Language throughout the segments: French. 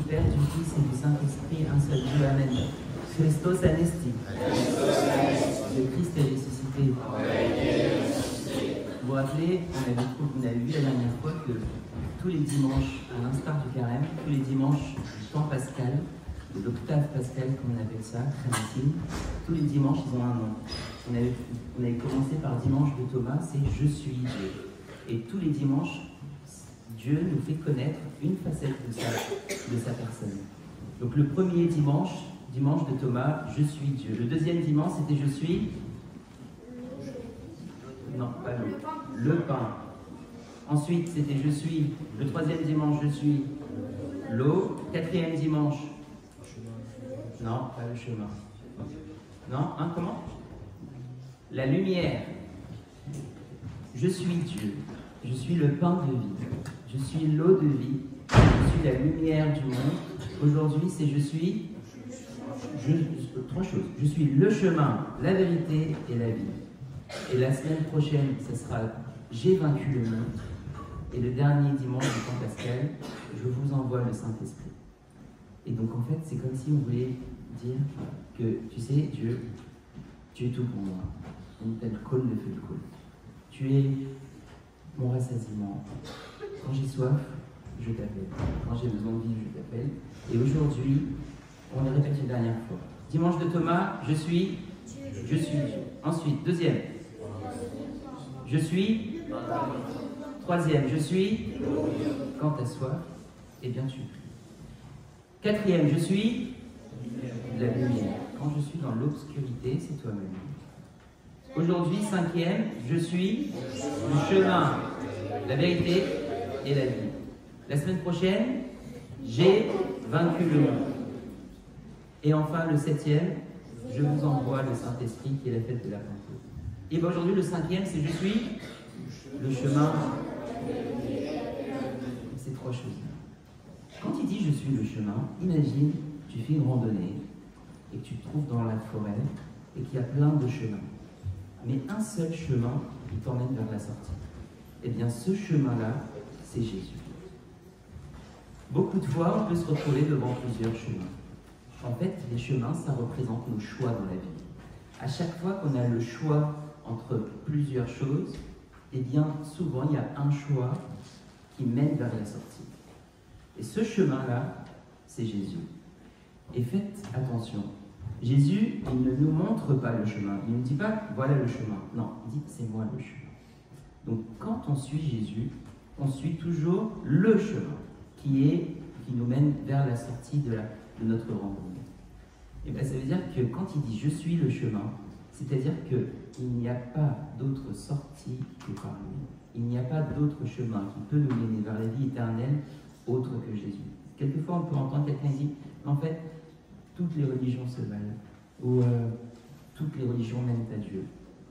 Père, du Fils et du Saint-Esprit, un seul Dieu, Amen. Christos anesti. Le Christ est ressuscité. Vous vous rappelez, on avait vu la dernière fois que tous les dimanches, à l'instar du carême, tous les dimanches du temps pascal, de l'octave pascal, comme on appelle ça, crématine, tous les dimanches, ils ont un nom. On avait commencé par dimanche de Thomas, c'est « Je suis Dieu ». Et tous les dimanches, Dieu nous fait connaître une facette de sa personne. Donc le premier dimanche de Thomas, « Je suis Dieu ». Le deuxième dimanche, c'était « Je suis ». Non, pas l'eau. Le pain. Ensuite, c'était « Je suis ». Le troisième dimanche, « Je suis ». L'eau. Quatrième dimanche. Non, pas le chemin. Non, hein, comment? La lumière. Je suis Dieu. Je suis le pain de vie. Je suis l'eau de vie. Je suis la lumière du monde. Aujourd'hui, c'est trois choses. Je suis le chemin, la vérité et la vie. Et la semaine prochaine, ce sera j'ai vaincu le monde. Et le dernier dimanche du temps pascal, je vous envoie le Saint-Esprit. Et donc en fait, c'est comme si on voulait dire que, tu sais, Dieu, tu es tout pour moi. On t'appelle Kol le feu de Kol. Tu es mon rassasiement. Quand j'ai soif, je t'appelle. Quand j'ai besoin de vivre, je t'appelle. Et aujourd'hui, on le répète une dernière fois. Dimanche de Thomas, je suis Dieu. Ensuite, deuxième. Je suis. Troisième, je suis. Quand tu as soif, eh bien tu pries. Quatrième, je suis la lumière. Quand je suis dans l'obscurité, c'est toi-même. Aujourd'hui, cinquième, je suis le chemin, la vérité et la vie. La semaine prochaine, j'ai vaincu le monde. Et enfin, le septième, je vous envoie le Saint-Esprit qui est la fête de la Pentecôte. Et bien aujourd'hui, le cinquième, c'est je suis le chemin. C'est trois choses. Quand il dit je suis le chemin, imagine, tu fais une randonnée et que tu te trouves dans la forêt et qu'il y a plein de chemins. Mais un seul chemin qui t'emmène vers la sortie. Eh bien, ce chemin-là, c'est Jésus. Beaucoup de fois, on peut se retrouver devant plusieurs chemins. En fait, les chemins, ça représente nos choix dans la vie. À chaque fois qu'on a le choix entre plusieurs choses, eh bien, souvent, il y a un choix qui mène vers la sortie. Et ce chemin-là, c'est Jésus. Et faites attention. Jésus, il ne nous montre pas le chemin. Il ne dit pas, voilà le chemin. Non, il dit, c'est moi le chemin. Donc, quand on suit Jésus, on suit toujours le chemin qui nous mène vers la sortie de notre randonnée. Et bien, ça veut dire que quand il dit, je suis le chemin, c'est-à-dire qu'il n'y a pas d'autre sortie que par lui. Il n'y a pas d'autre chemin qui peut nous mener vers la vie éternelle autre que Jésus. Quelquefois, on peut entendre quelqu'un dire, en fait, toutes les religions se valent, ou toutes les religions mènent à Dieu.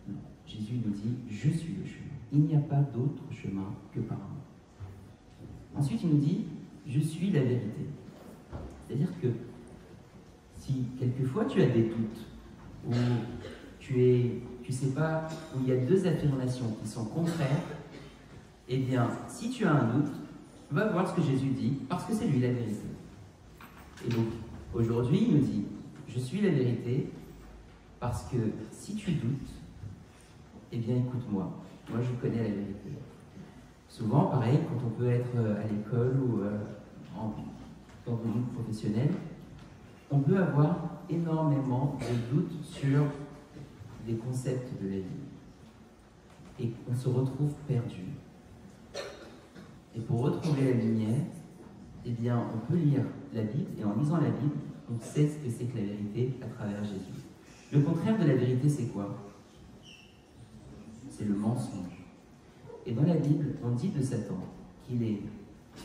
Non. Jésus nous dit, je suis le chemin. Il n'y a pas d'autre chemin que par moi. Ensuite, il nous dit, je suis la vérité. C'est-à-dire que si quelquefois tu as des doutes, ou tu sais pas, où il y a deux affirmations qui sont contraires, eh bien, si tu as un doute, va voir ce que Jésus dit, parce que c'est lui la vérité. Et donc, aujourd'hui, il nous dit, je suis la vérité, parce que si tu doutes, eh bien, écoute-moi, moi je connais la vérité. Souvent, pareil, quand on peut être à l'école ou dans le monde professionnel, on peut avoir énormément de doutes sur les concepts de la vie. Et on se retrouve perdu. Et pour retrouver la lumière, eh bien, on peut lire la Bible, et en lisant la Bible, on sait ce que c'est que la vérité à travers Jésus. Le contraire de la vérité, c'est quoi? C'est le mensonge. Et dans la Bible, on dit de Satan qu'il est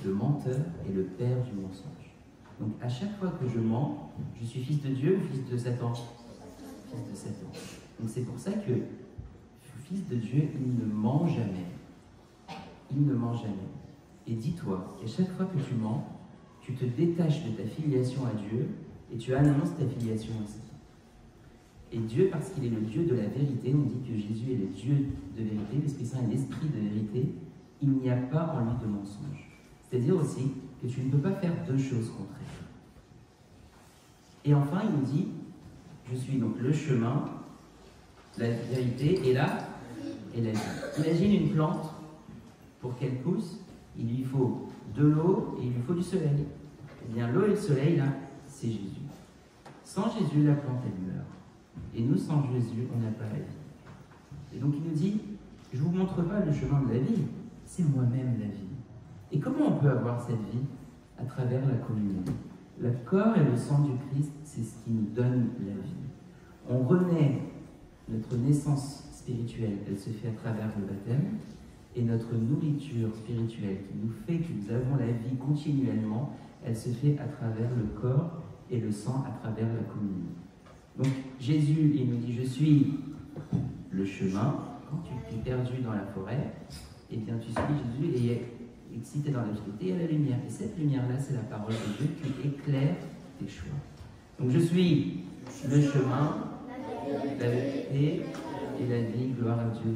le menteur et le père du mensonge. Donc, à chaque fois que je mens, je suis fils de Dieu ou fils de Satan? Fils de Satan. Donc, c'est pour ça que le fils de Dieu, il ne ment jamais. Il ne ment jamais. Et dis-toi qu'à chaque fois que tu mens, tu te détaches de ta filiation à Dieu et tu annonces ta filiation à Satan. Et Dieu, parce qu'il est le Dieu de la vérité, on dit que Jésus est le Dieu de vérité, l'Esprit Saint est l'Esprit de vérité, il n'y a pas en lui de mensonge. C'est-à-dire aussi que tu ne peux pas faire deux choses contraires. Et enfin, il nous dit, je suis donc le chemin, la vérité et la vie. Imagine une plante, pour qu'elle pousse, il lui faut de l'eau et il lui faut du soleil. Eh bien, l'eau et le soleil, là, c'est Jésus. Sans Jésus, la plante, elle meurt. Et nous, sans Jésus, on n'a pas la vie. Et donc, il nous dit, je ne vous montre pas le chemin de la vie, c'est moi-même la vie. Et comment on peut avoir cette vie? À travers la communion. Le corps et le sang du Christ, c'est ce qui nous donne la vie. On renaît, notre naissance spirituelle, elle se fait à travers le baptême, et notre nourriture spirituelle qui nous fait que nous avons la vie continuellement, elle se fait à travers le corps et le sang à travers la communion. Donc Jésus, il nous dit, je suis le chemin. Quand tu es perdu dans la forêt, eh bien tu suis Jésus et si tu es dans l'obscurité, il y a la lumière. Et cette lumière-là, c'est la parole de Dieu qui éclaire tes choix. Donc je suis le chemin, la vérité et la vie. Gloire à Dieu.